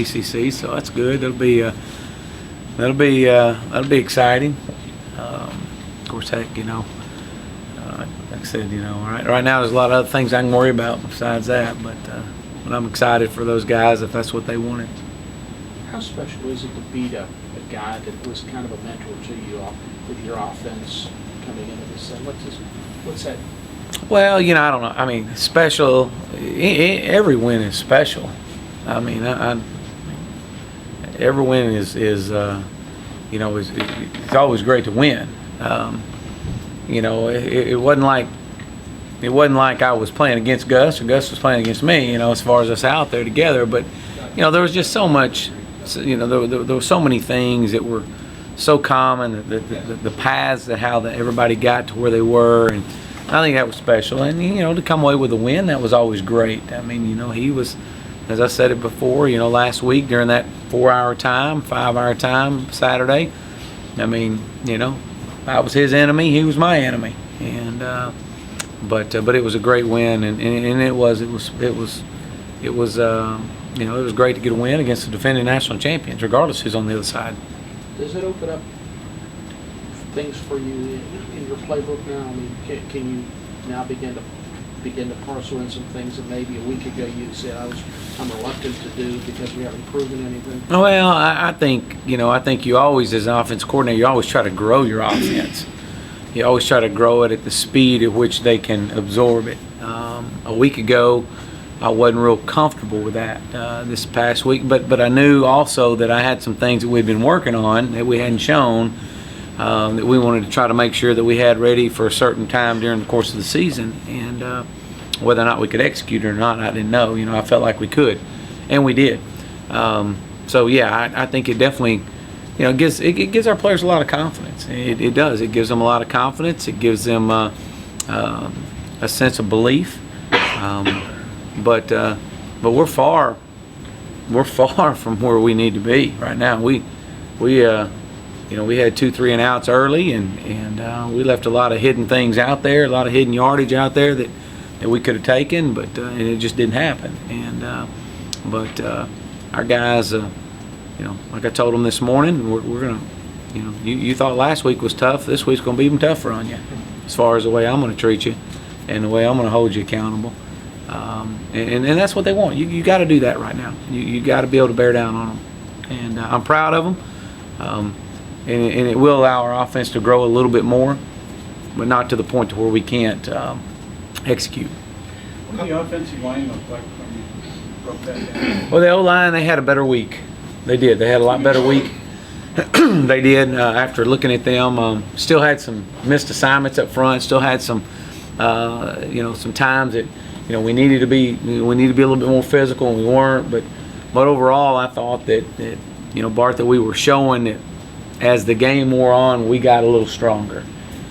ACC, so that's good. That'll be exciting. Of course, heck, like I said, right now there's a lot of other things I can worry about besides that, but I'm excited for those guys if that's what they wanted. How special is it to beat a guy that was kind of a mentor to you with your offense coming into this? What's that? Well, I don't know. I mean, special. Every win is special. I mean, every win is it's always great to win. It wasn't like I was playing against Gus or Gus was playing against me. As far as us out there together, but there was just so much. There were so many things that were so common. The paths that how everybody got to where they were, and I think that was special. And to come away with a win, that was always great. I mean, he was, as I said it before, last week during that 5-hour time Saturday. I mean, I was his enemy, he was my enemy, and but it was a great win, and it was great to get a win against the defending national champions, regardless who's on the other side. Does it open up things for you in your playbook now? I mean, can you now begin to parcel in some things that maybe a week ago you said I'm reluctant to do because we haven't proven anything? Well, I think you always, as an offense coordinator, you always try to grow your offense. You always try to grow it at the speed at which they can absorb it. A week ago, I wasn't real comfortable with that this past week, but I knew also that I had some things that we'd been working on that we hadn't shown, that we wanted to try to make sure that we had ready for a certain time during the course of the season, and whether or not we could execute it or not, I didn't know. I felt like we could, and we did. So yeah, I think it definitely, gives our players a lot of confidence. It does. It gives them a lot of confidence. It gives them a sense of belief. But we're far from where we need to be right now. We had 2 3 and outs early, and we left a lot of hidden things out there, a lot of hidden yardage out there that we could have taken, but and it just didn't happen. And but our guys, like I told them this morning, we're gonna, you thought last week was tough. This week's gonna be even tougher on you, as far as the way I'm gonna treat you and the way I'm gonna hold you accountable. And that's what they want. You got to do that right now. You got to be able to bear down on them, and I'm proud of them. And it will allow our offense to grow a little bit more, but not to the point to where we can't execute. What did the offensive line look like when you broke that down? Well, the O-line, they had a better week. They did. They had a lot better week. They did. After looking at them, still had some missed assignments up front. Still had some, some times that. We needed to be a little bit more physical, and we weren't. But overall, I thought that Bart, that we were showing that as the game wore on, we got a little stronger,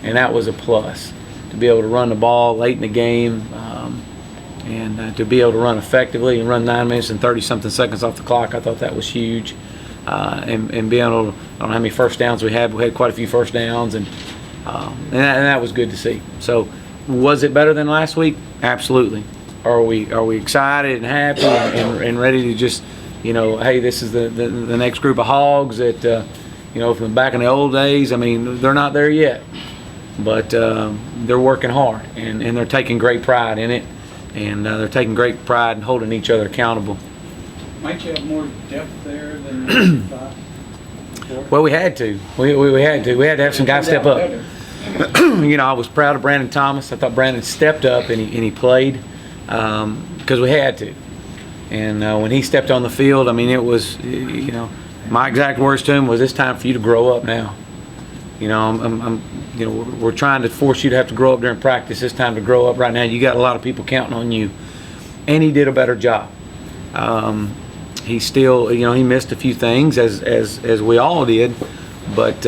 and that was a plus. To be able to run the ball late in the game, and to be able to run effectively and run 9 minutes and 30-something seconds off the clock, I thought that was huge. And being able to, I don't know how many first downs we had. We had quite a few first downs, and that was good to see. So, was it better than last week? Absolutely. Are we excited and happy and ready to just, hey, this is the next group of hogs that, from back in the old days. I mean, they're not there yet, but they're working hard, and they're taking great pride in it, and they're taking great pride in holding each other accountable. Might you have more depth there than you thought? Well, we had to. We had to. We had to have some guys step up. I was proud of Brandon Thomas. I thought Brandon stepped up and he played because we had to. And when he stepped on the field, I mean, it was, my exact words to him was, "It's time for you to grow up now. We're trying to force you to have to grow up during practice. It's time to grow up right now. You got a lot of people counting on you." And he did a better job. He still, he missed a few things as we all did, but.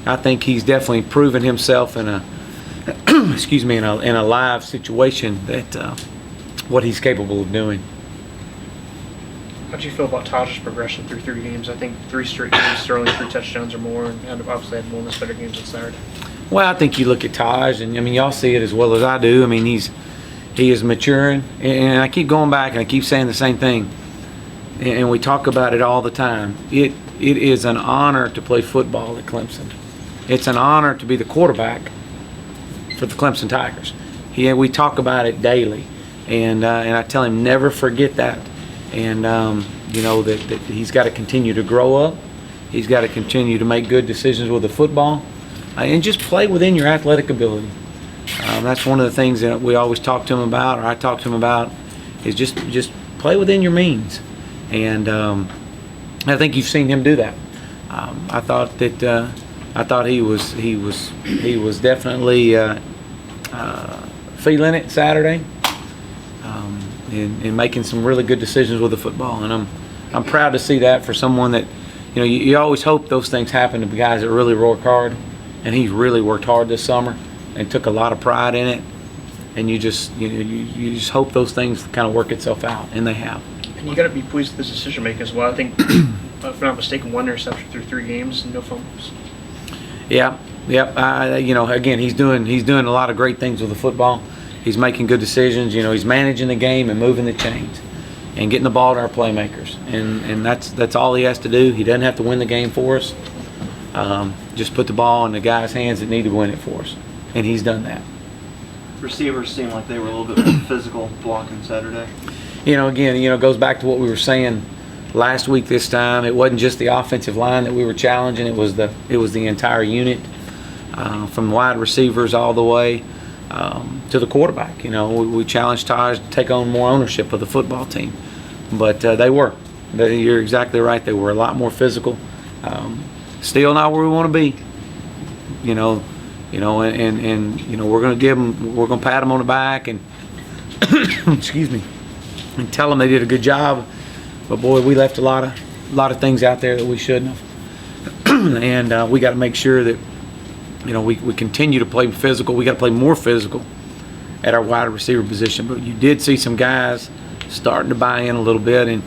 I think he's definitely proven himself in a, in a live situation that what he's capable of doing. How do you feel about Taj's progression through 3 games? I think 3 straight games, Sterling 3 touchdowns or more, and obviously had one of his better games on Saturday. Well, I think you look at Taj, and y'all see it as well as I do. I mean, he is maturing, and I keep going back and I keep saying the same thing. and we talk about it all the time. It is an honor to play football at Clemson. It's an honor to be the quarterback for the Clemson Tigers. We talk about it daily, and I tell him never forget that. And that he's got to continue to grow up. He's got to continue to make good decisions with the football, and just play within your athletic ability. That's one of the things that we always talk to him about, or I talk to him about, is just play within your means. And I think you've seen him do that. I thought he was definitely feeling it Saturday, and making some really good decisions with the football. And I'm proud to see that for someone that, you always hope those things happen to guys that really work hard, and he's really worked hard this summer and took a lot of pride in it. And you just hope those things kind of work itself out, and they have. And you got to be pleased with this decision making as well. I think, if I'm not mistaken, 1 interception through 3 games and no fumbles. Yeah, yep. Again, he's doing a lot of great things with the football. He's making good decisions. He's managing the game and moving the chains, and getting the ball to our playmakers. And that's all he has to do. He doesn't have to win the game for us. Just put the ball in the guys' hands that need to win it for us, and he's done that. Receivers seemed like they were a little bit more physical blocking Saturday. Again, it goes back to what we were saying last week. This time, it wasn't just the offensive line that we were challenging. It was the entire unit, from wide receivers all the way to the quarterback. We challenged Taj to take on more ownership of the football team, but you're exactly right. They were a lot more physical. Still not where we want to be. We're going to pat them on the back and excuse me, and tell them they did a good job. But boy, we left a lot of things out there that we shouldn't have. And we got to make sure that we continue to play physical. We got to play more physical at our wide receiver position. But you did see some guys starting to buy in a little bit, and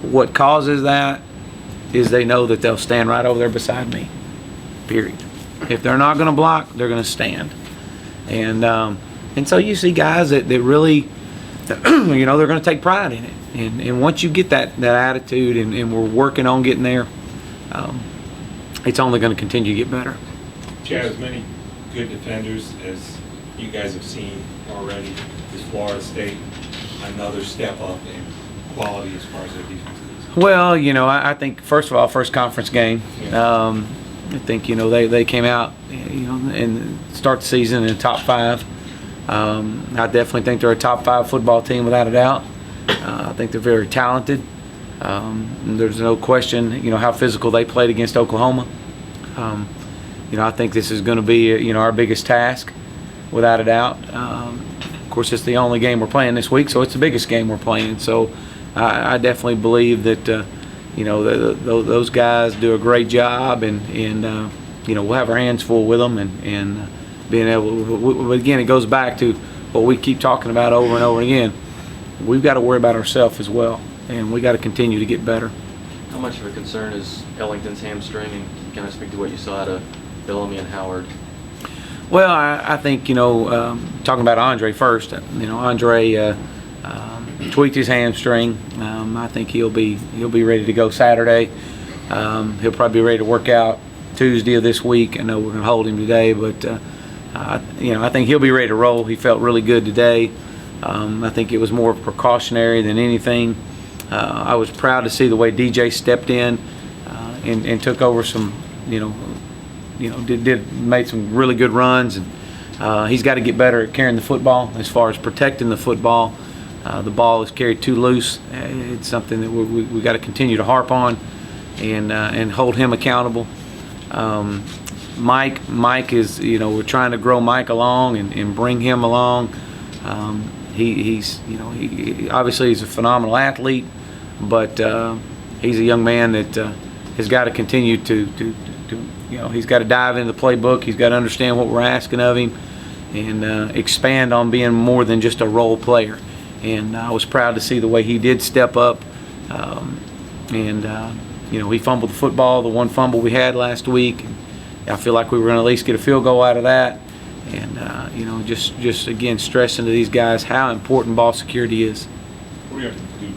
what causes that is they know that they'll stand right over there beside me. Period. If they're not going to block, they're going to stand. And so you see guys that really, they're going to take pride in it. And once you get that attitude, and we're working on getting there, it's only going to continue to get better. Chad, as many good defenders as you guys have seen already, is Florida State another step up in quality as far as their defense is? Well, I think, first of all, first conference game. Yeah. I think, they came out, and start the season in the top 5. I definitely think they're a top 5 football team without a doubt. I think they're very talented. There's no question, how physical they played against Oklahoma. I think this is going to be, our biggest task, without a doubt. Of course, it's the only game we're playing this week, so it's the biggest game we're playing. So I definitely believe that, those guys do a great job, and we'll have our hands full with them, and being able. But again, it goes back to what we keep talking about over and over again. We've got to worry about ourselves as well, and we got to continue to get better. How much of a concern is Ellington's hamstring, and can I speak to what you saw out of Bellamy and Howard? Well, I think talking about Andre first. Andre tweaked his hamstring. I think he'll be ready to go Saturday. He'll probably be ready to work out Tuesday of this week. I know we're going to hold him today, but I think he'll be ready to roll. He felt really good today. I think it was more precautionary than anything. I was proud to see the way DJ stepped in and took over some, made some really good runs, and he's got to get better at carrying the football as far as protecting the football. The ball is carried too loose. It's something that we got to continue to harp on and hold him accountable. Mike is, we're trying to grow Mike along and bring him along. He's obviously he's a phenomenal athlete, but he's a young man that has got to continue to he's got to dive into the playbook. He's got to understand what we're asking of him, and expand on being more than just a role player. And I was proud to see the way he did step up. He fumbled the football, the one fumble we had last week. I feel like we were going to at least get a field goal out of that. And, just again, stressing to these guys how important ball security is. What do you have to do